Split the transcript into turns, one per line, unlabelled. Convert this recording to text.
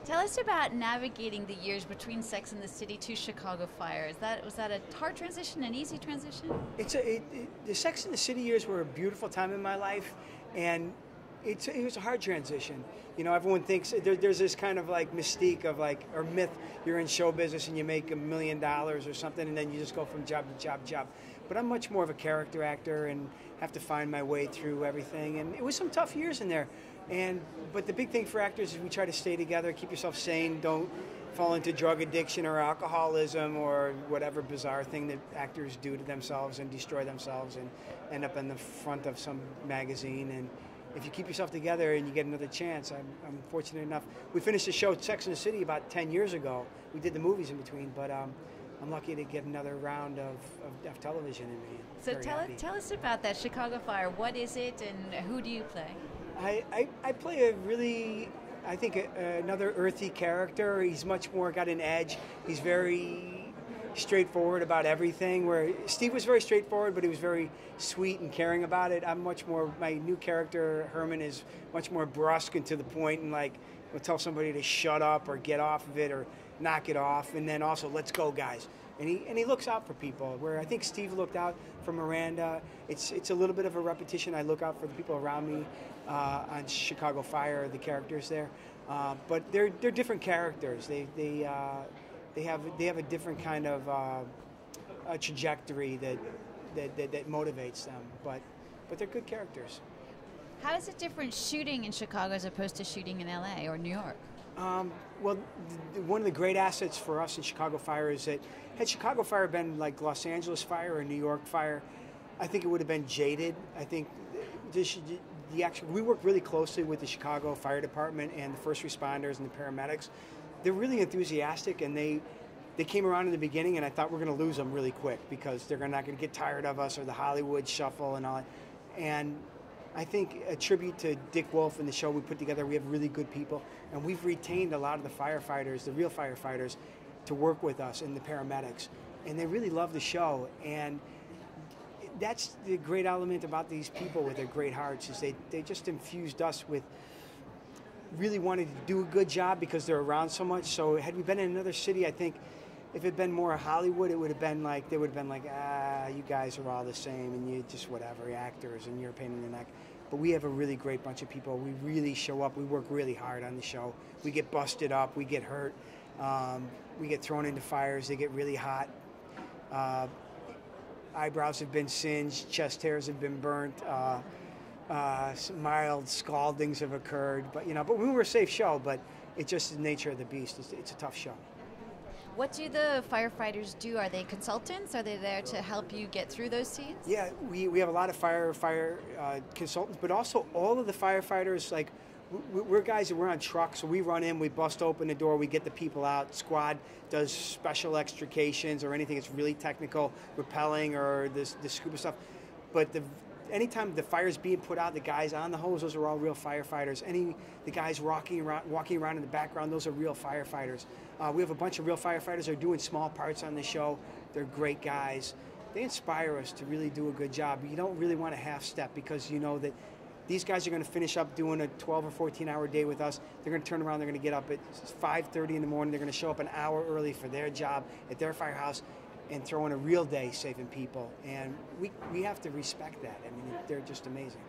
Tell us about navigating the years between Sex and the City to Chicago Fire. Was that a hard transition, an easy transition?
The Sex and the City years were a beautiful time in my life, and it was a hard transition. You know, everyone thinks there's this kind of like mystique of like, or myth, you're in show business and you make $1 million or something, and then you just go from job to job to job. But I'm much more of a character actor and have to find my way through everything. And it was some tough years in there. But the big thing for actors is we try to stay together, keep yourself sane, don't fall into drug addiction or alcoholism or whatever bizarre thing that actors do to themselves and destroy themselves and end up in the front of some magazine. And if you keep yourself together and you get another chance, I'm fortunate enough. We finished the show Sex and the City about 10 years ago. We did the movies in between, but I'm lucky to get another round of television in me.
So tell us about that Chicago Fire. What is it and who do you play?
I play a really, I think, another earthy character. He's much more got an edge. He's very straightforward about everything, where Steve was very straightforward, but he was very sweet and caring about it. I'm much more, my new character, Herman, is much more brusque and to the point, and like, will tell somebody to shut up or get off of it or knock it off, and then also, let's go, guys. And he looks out for people, where I think Steve looked out for Miranda. It's a little bit of a repetition. I look out for the people around me on Chicago Fire, the characters there. But they're different characters. They have a different kind of a trajectory that motivates them. But they're good characters.
How is it different shooting in Chicago as opposed to shooting in LA or New York?
Well, one of the great assets for us in Chicago Fire is that had Chicago Fire been like Los Angeles Fire or New York Fire, I think it would have been jaded. I think we work really closely with the Chicago Fire Department and the first responders and the paramedics. They're really enthusiastic, and they came around in the beginning, and I thought we're going to lose them really quick because they're not going to get tired of us or the Hollywood shuffle and all that. And I think a tribute to Dick Wolf and the show we put together, we have really good people, and we've retained a lot of the firefighters, the real firefighters, to work with us and the paramedics. And they really love the show. And that's the great element about these people with their great hearts, is they just infused us with really wanting to do a good job because they're around so much. So had we been in another city, I think if it had been more Hollywood, it would have been like, they would have been like, you guys are all the same and you just whatever, actors, and you're a pain in the neck. But we have a really great bunch of people. We really show up. We work really hard on the show. We get busted up. We get hurt. We get thrown into fires. They get really hot. Eyebrows have been singed. Chest hairs have been burnt. Some mild scaldings have occurred. But we were a safe show. But it's just the nature of the beast. It's a tough show.
What do the firefighters do? Are they consultants? Are they there to help you get through those scenes? Yeah,
we have a lot of fire consultants, but also all of the firefighters, like, we're guys that we're on trucks, so we run in, we bust open the door, we get the people out. Squad does special extrications or anything that's really technical, rappelling or the scuba stuff. But anytime the fire's being put out, the guys on the hose, those are all real firefighters. The guys walking around in the background, those are real firefighters. We have a bunch of real firefighters that are doing small parts on the show. They're great guys. They inspire us to really do a good job. You don't really want to half-step because you know that these guys are going to finish up doing a 12 or 14-hour day with us. They're going to turn around, they're going to get up at 5:30 in the morning. They're going to show up an hour early for their job at their firehouse and throw in a real day saving people. And we have to respect that. I mean, they're just amazing.